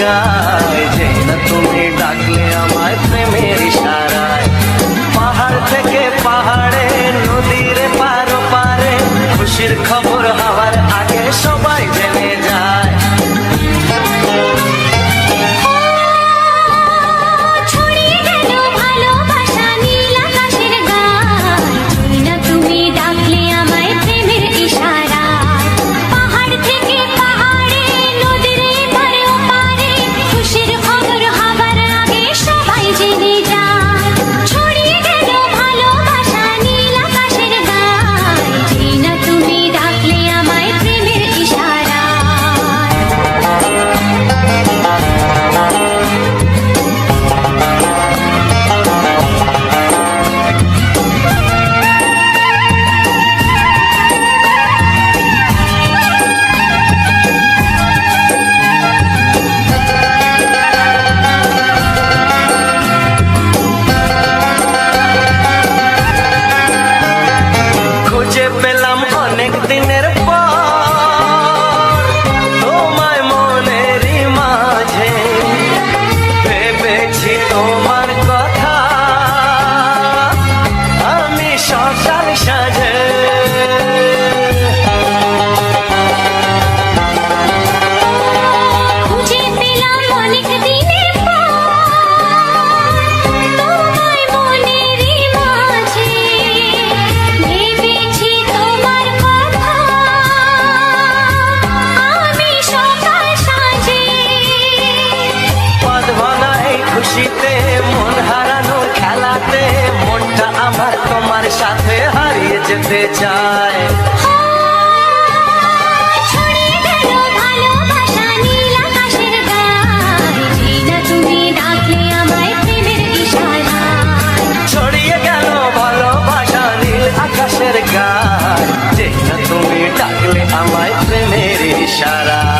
গায়, যে না তুমি ডাকলে আমায় প্রেমের ইশারায়। পাহাড় থেকে পাহাড়ে, নদীর পারো পারে, খুশির খবর হওয়ার আগে সবাই জেনে যায়। খুশিতে মন হারানো খেলাতে মনটা আমার তোমার সাথে হারিয়ে যেতে চায়। ছড়িয়ে গেল ভালোবাসা নীল আকাশের গায়, যে না তুমি ডাকলে আমায় প্রেমের ইশারায়।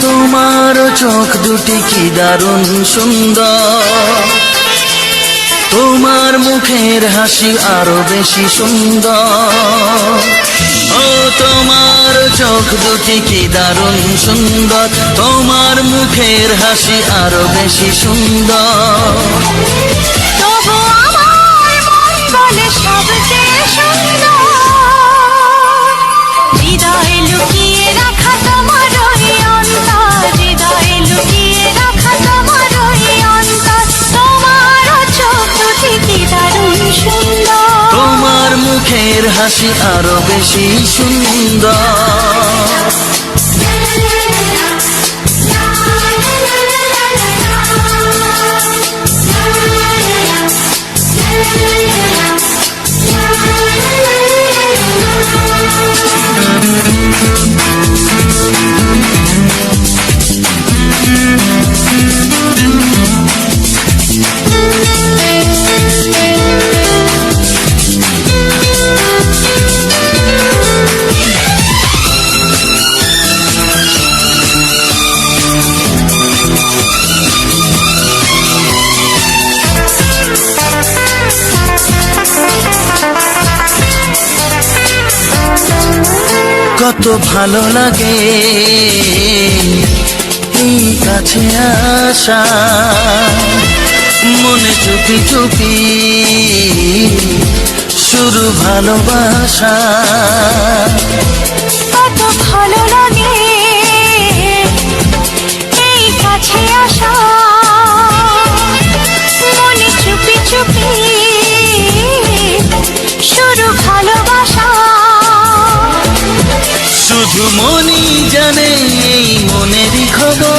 তোমার চোখ দুটি কি দারুণ সুন্দর, তোমার মুখের হাসি আরো বেশি সুন্দর। ও তোমার চোখ দুটি কি দারুণ সুন্দর, তোমার মুখের হাসি আরো বেশি সুন্দর। তবু আমার মন বলে সবচেয়ে সুন্দর, হৃদয় লুকিয়ে মুখের হাসি আরো বেশি সুন্দর। কত ভালো লাগে এই কাছে আসা, মনে চুপি চুপি শুরু ভালোবাসা। কত ভালো লাগে এই কাছে আসা, মনে চুপি চুপি শুরু ভালোবাসা। শুধু মনই জানে এই মনেরই খবর,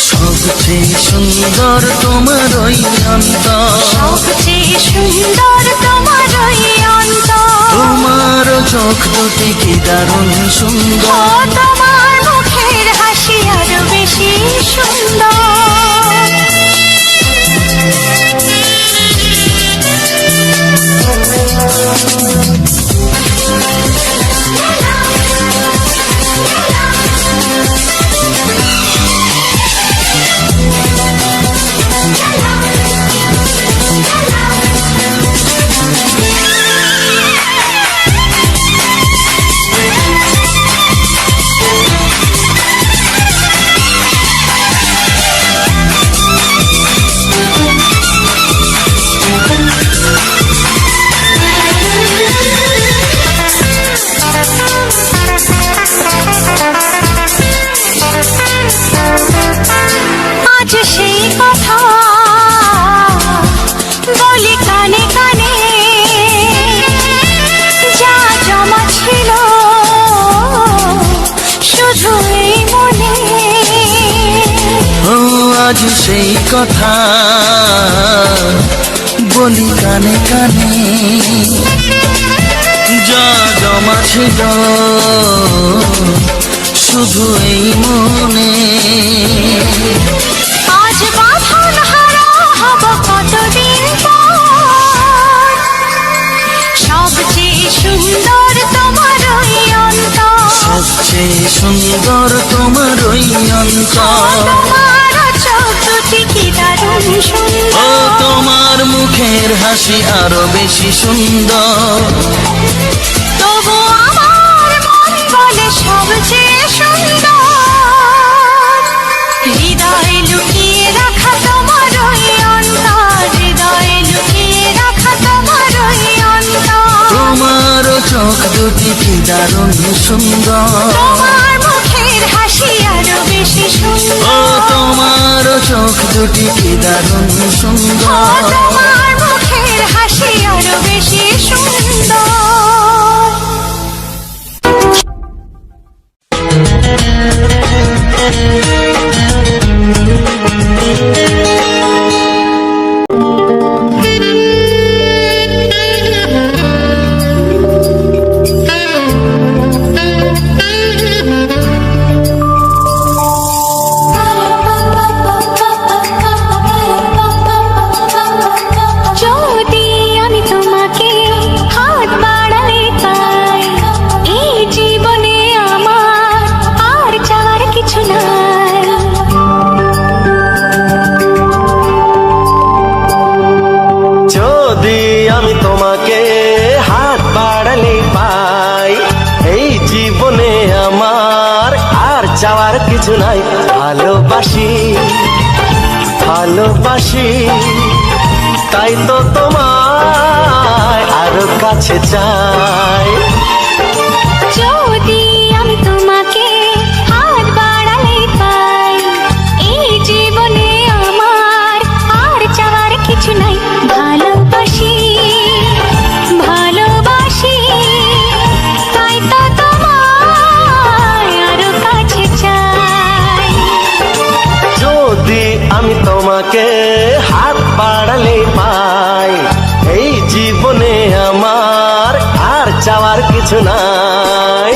সবচেয়ে সুন্দর তোমার ওই অন্তর, সবচেয়ে সুন্দর তোমার ওই অন্তর। তোমার চোখ দুটি কি দারুণ ও সুন্দর। তোমার মুখের হাসি আরো বেশি সুন্দর। আজ সেই কথা বলি কানে কানে, যা জমা ছিল শুধু এই মনে। ও আজ সেই কথা বলি কানে কানে, যা জমা ছিল শুধু এই মনে। আজ বাঁধন হারা হব কতদিন পর, সবচেয়ে সুন্দর তোমার ওই অন্তর, সবচেয়ে সুন্দর তোমার ওই অন্তর। তোমার চোখ দুটি কি দারুণ ও সুন্দর। তোমার মুখের হাসি আরো বেশি সুন্দর। তবু আমার মন বলে সবচেয়ে সুন্দর, হৃদয়ে লুকিয়ে রাখা তোমার ওই অন্তর, হৃদয়ে লুকিয়ে রাখা তোমার ওই অন্তর। তোমার চোখ দুটি কি দারুণ সুন্দর। তোমার মুখের হাসি আরো বেশি ও সুন্দর। তোমার চোখ দুটি কি দারুণ ও সুন্দর। তোমার মুখের হাসি আরো বেশি সুন্দর। যদি আমি তোমাকে হাত বাড়ালে পাই, এই জীবনে আমার আর চাওয়ার কিছু নাই। যদি আমি তোমাকে হাত বাড়ালে পাই, এই জীবনে আমার আর চাওয়ার কিছু নাই। ভালোবাসি ভালোবাসি, তাই তো তোমায় আরো কাছে চাই। যদি আমি তোমাকে হাত বাড়ালে পাই, এই জীবনে আমার আর চাওয়ার কিছু নাই। ভালোবাসি কিছু নাই।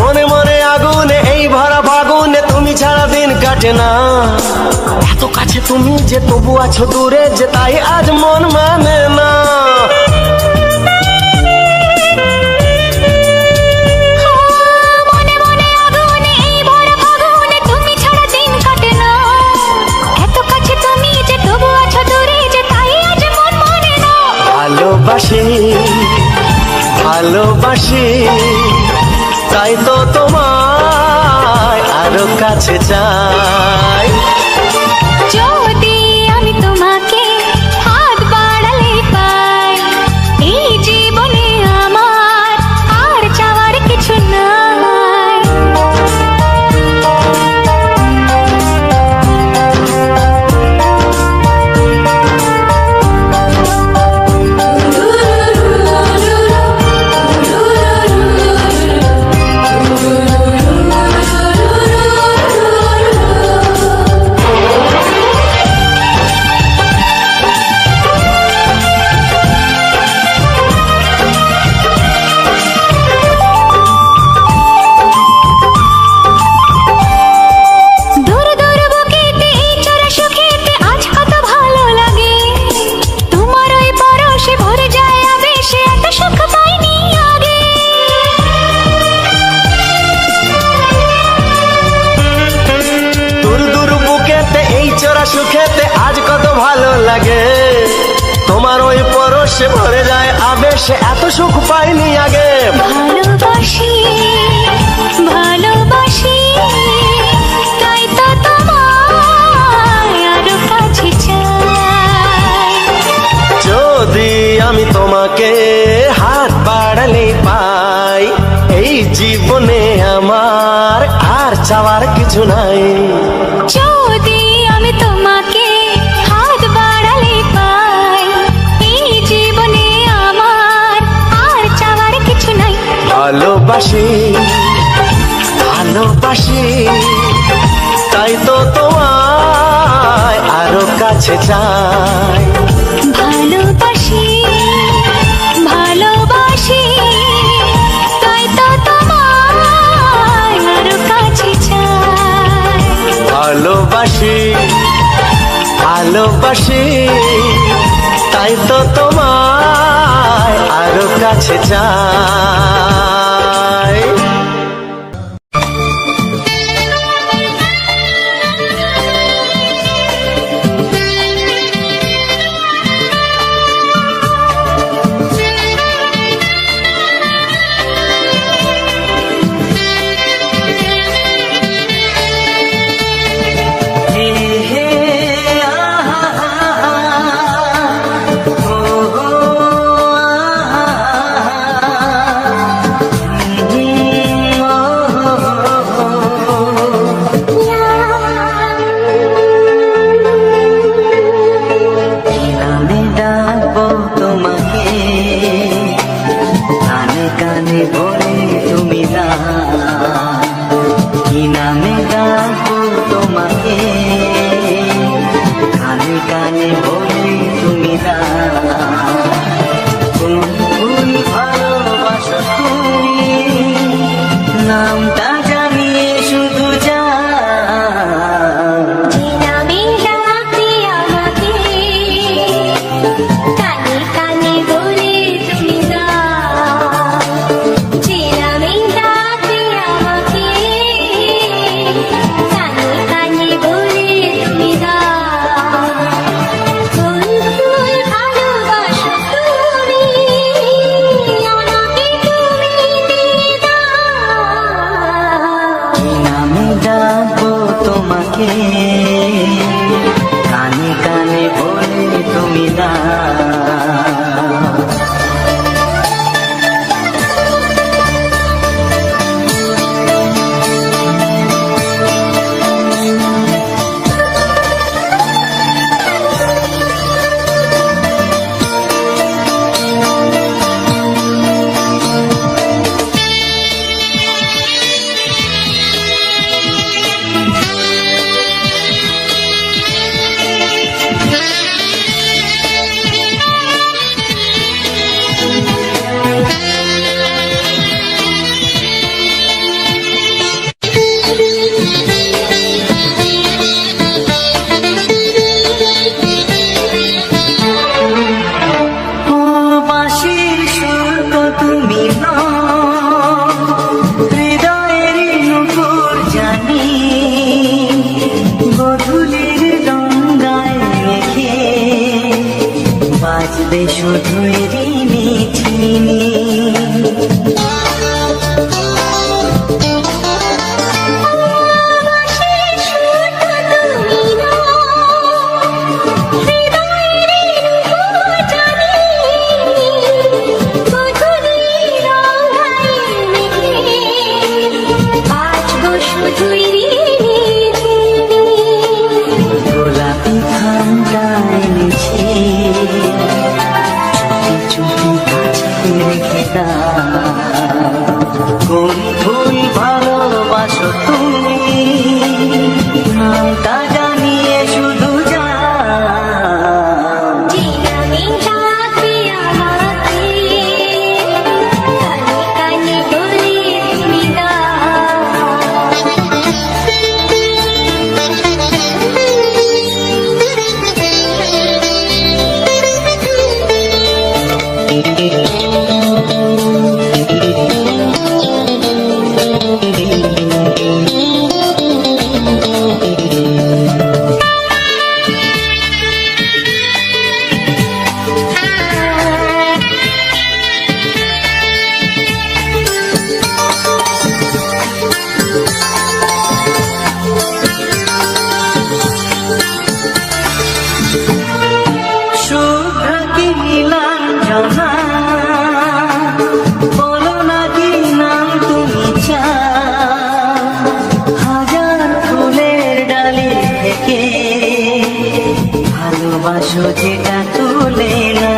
মনে মনে আগুনে এই ভরা ফাগুনে তুমি ছাড়া দিন কাটে না। এত কাছে তুমি যে তবু আছো দূরে, যে তাই আজ মন মানে না। মনে মনে আগুনে এই ভরা ফাগুনে তুমি ছাড়া দিন কাটে না। এত কাছে তুমি যে তবু আছো দূরে, যে তাই আজ মন মানে না। ভালোবাসি ভালোবাসি তাই তো তোমায় আরো কাছে চাই। যদি আমি তোমাকে হাত বাড়ালে পাই, এই জীবনে আমার আর চাওয়ার কিছু নাই। দূর দূর বুকেতে এই চোরা সুখেতে আজ কত ভালো লাগে। তোমার ওই পরশে ভরে যায় আবেশে, এত সুখ পাইনি আগে। দূর দূর বুকেতে এই চোরা সুখেতে আজ কত ভালো লাগে। তোমার ওই পরশে ভরে যায় আবেশে, এত সুখ পাইনি আগে। ভালোবাসি ভালোবাসি তাই তো তোমায় আরো কাছে চাই। যদি আমি তোমাকে হাত বাড়ালে পাই, এই জীবনে আমার আর চাওয়ার কিছু নাই। যদি আমি তোমাকে হাত বাড়ালে পাই, এই জীবনে আমার আর চাওয়ার কিছু নাই। ভালোবাসি ভালোবাসি তাই তো তোমায় আরো কাছে চাই। ভালোবাসি ভালোবাসি তাই তো তোমায় আরো কাছে চাই। ভালোবাসি ভালোবাসি তাই তো তোমায় আরো কাছে চাই। বাজবে শুধুই রিমিঝিমি গোলাপি খামটায় নিচে চুপি কাছে রেখে দাও কোন ফুল ভালোবাসো তুমি নামটা জানিয়ে শুধু ভালোবাসো যেটা তুলে না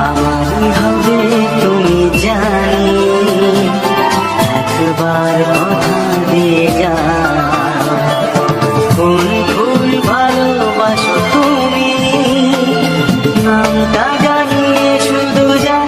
আমারই হবে তুমি জানি একবার কথা দিয়ে যা কোন ফুল ভালোবাসো তুমি নামটা জানিয়ে শুধু যা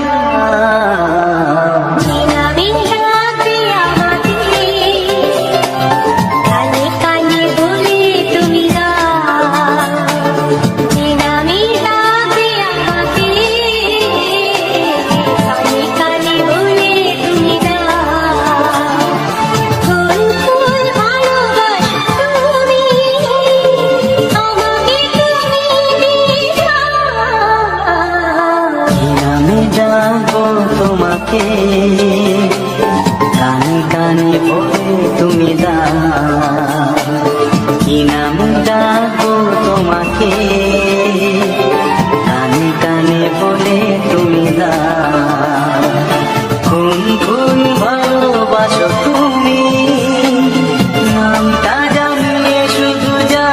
তোমাকে কানে কানে বলে তুমি কি নাম ডাকো তোমাকে কানে কানে বলে তুমি কোন ফুল ভালোবাসো তুমি নামটা জানিয়ে শুধু যা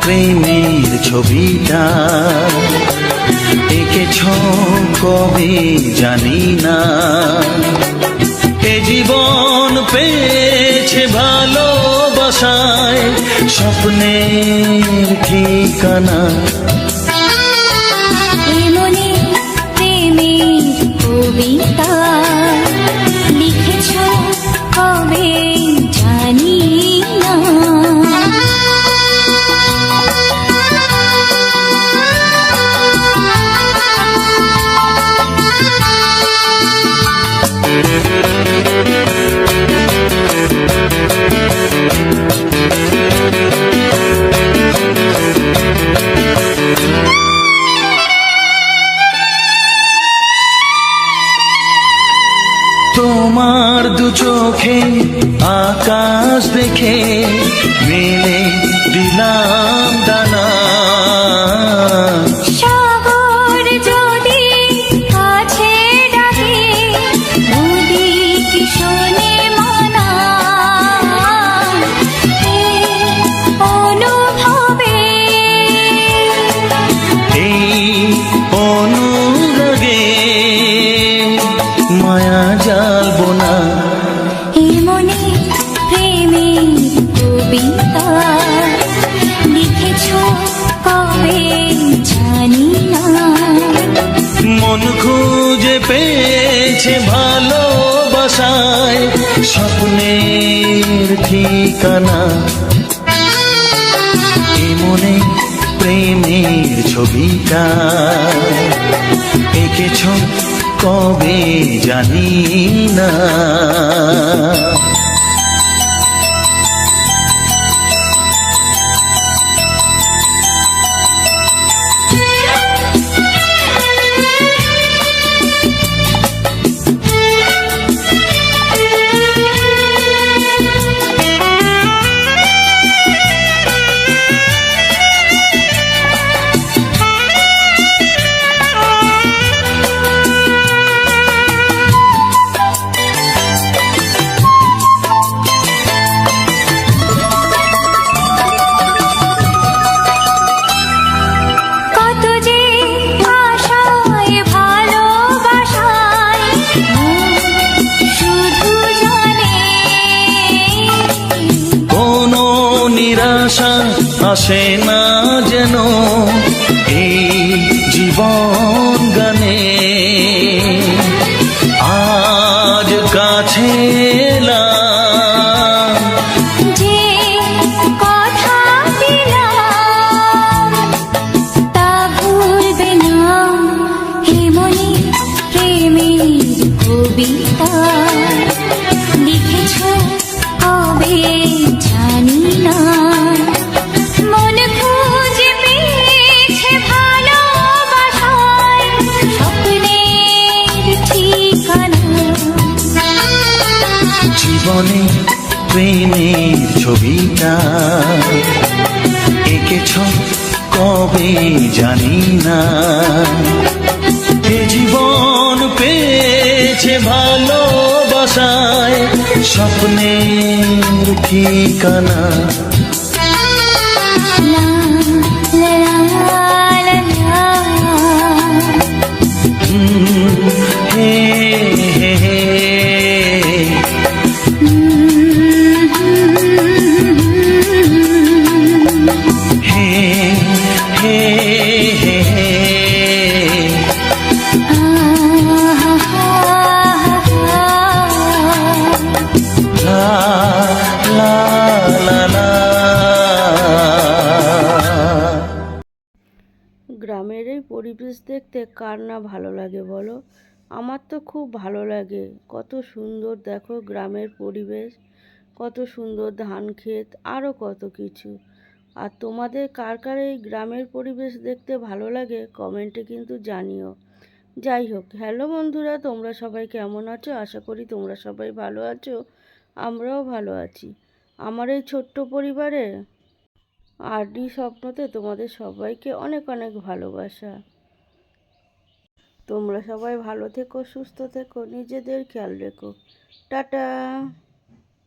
প্রেমের ছবিটা এঁকেছ কবে জানি না। এ জীবন পেয়েছে ভালোবাসায় স্বপ্নের ঠিকানা। এমনি প্রেমের কবিতা লিখেছ কবে জানি না। তোমার দু চোখে আকাশ দেখে মেলে দিলাম দানা। সাগর যদি কাছে ডাকে নদী কি শোনে মানা। এই অনুভবে এই অনুরাগে মায়া জালবো না। এমনি প্রেমের কবিতা লিখেছ কবে জানি না। মন খুঁজে পেয়েছে ভালোবাসায় স্বপ্নের ঠিকানা। এ মনে প্রেমের ছবিটা এঁকেছ কবে জানি না। কত যে আশায় ভালোবাসায় শুধু জানে কোনো নিরাশা আসে না যেন এই জীবন গানে। আজ কাছে এলাম যে কথা দিলাম তা ভুলবে না। এমনি প্রেমের কবিতা লিখেছ কবে জানি না। মন খুঁজে পেয়েছে ভালোবাসায় স্বপ্নের ঠিকানা। জীবনে প্রেমের ছবিটা এঁকেছ কবে জানি না। এ জীবন পেয়েছে ভালোবাসায় স্বপ্নের ঠিকানা। লা লা লা লা। হে হে হে হে হে হে হে। লা লা লা লা। গ্রামের এই পরিবেশ দেখতে কার না ভালো লাগে বলো? আমার তো খুব ভালো লাগে। কত সুন্দর দেখো গ্রামের পরিবেশ, কত সুন্দর ধান ক্ষেত, আরও কত কিছু। আর তোমাদের কার কার এই গ্রামের পরিবেশ দেখতে ভালো লাগে কমেন্টে কিন্তু জানিও। যাই হোক, হ্যালো বন্ধুরা, তোমরা সবাই কেমন আছো? আশা করি তোমরা সবাই ভালো আছো, আমরাও ভালো আছি। আমার এই ছোট্ট পরিবারে আরডি স্বপ্নতে তোমাদের সবাইকে অনেক অনেক ভালোবাসা। তোমরা সবাই ভালো থেকো, সুস্থ থেকো, নিজেদের খেয়াল রেখো। টাটা।